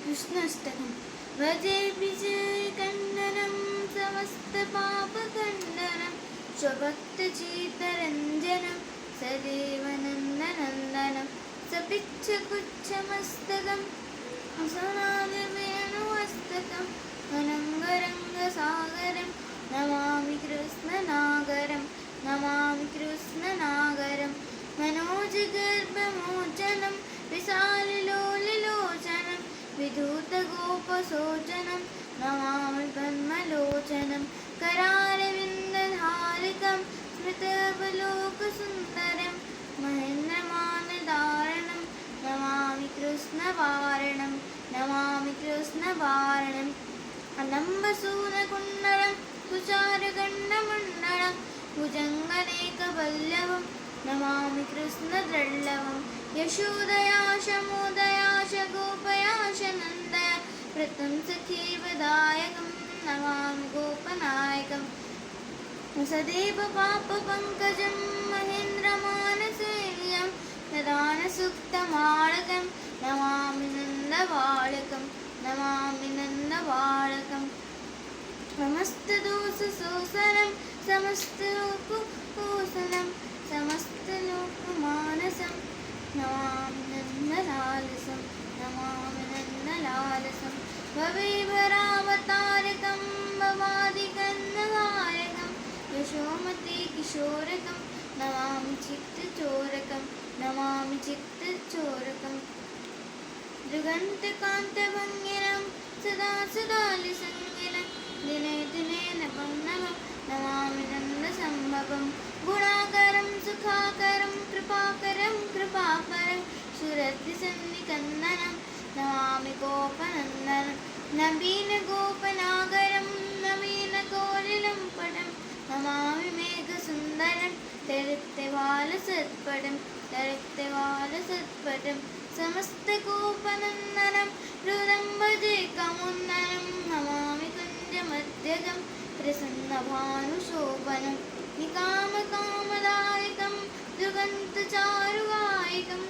कृष्णाष्टकं भजे विजयकण्डनं समस्तपापखण्डनं स्वभक्तचित्तरञ्जनं सदेव नन्दनन्दनं सपिच्छकुच्छमस्तकं हसनादिवेणुहस्तकम् अनङ्गरङ्गसागरं नमामि कृष्णनागरं नमामि कृष्णनागरं मनोजगर्भमोचनं विशाललोललोचनं विधूतगोपशोचनं नमामि पद्मलोचनं करारविन्दधारकं स्मृतावलोकसुन्दरं महेन्द्रमानधारणं नमामि कृष्णवारणं नमामि कृष्णवारणम् अनम्बसूनकुण्डलं तुषारगण्डमण्डलं भुजङ्गनेकवल्लभं नमामि कृष्णद्रल्लभं यशोदयाशमोदयाश गोपयाश नन्दय व्रतं सखीवदायकं नमामि गोपनायकं सदेव पापपङ्कजं महेन्द्रमानसेयं ददानसुक्तमाळकं नमामि नन्दबालकं नमामि नन्दबालकं समस्तदोषशोषनं समस्तलोकपोषणं समस्तलोकमानसं नमामि नन्दलालसं नमामि नन्दलालसं भवेभरावतारकं भवादिगन्धधारकं यशोमती किशोरकं नमामि चित्तचोरकं नमामि चित्तचोरकं दृगन्तकान्तभङ्गिनं सदा सदालिसङ्गिनं दिने दिने नवं नवं नमामि नन्दसम्भवं गुणाकरं सुखाकरं कृपाकरं कृपाकरं सुरतिसन्निकन्दनं नमामि गोपनन्दनं नवीनगोपनागरं नवीनकोलिलम्पटं नमामि मेघसुन्दरं तरिक्तवालसत्पटं तरिक्तवालसत्पटं समस्तगोपनन्दनं हृदं भजे कमुन्ननं नमामि कुञ्जमध्यगं प्रसन्नभानुशोभनं निकामकामदायकं दुगन्तचारुगायकम्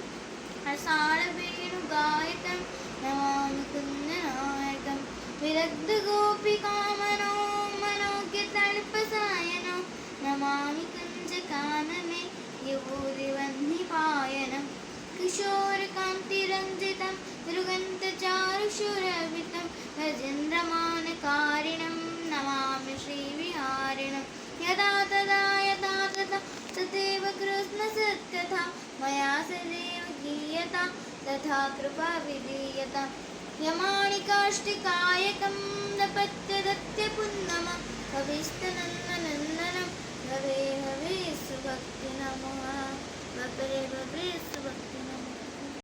अषाढवेणुगायकं नमामि कुञ्जनायकं विरग्धगोपिकामनो मनोज्ञतल्पसायनो नमामि कुञ्जकानने यवोरिवह्निपायनं किशोरकान्तिरञ्जितं दृगन्तचारुशुरभितं गजेन्द्रमानकारिणं नमामि श्रीविहारिणं यदा तदा यथा तथा तथैव कृष्णसत्कथा मया सदैव गीयता तथा कृपा विधीयता यमानि काष्ठिकायकं दपत्यदत्यपुन्नमं कविस्तनन्दनन्दनं भवे भवे सुभक्तिनमः बपरे बपरे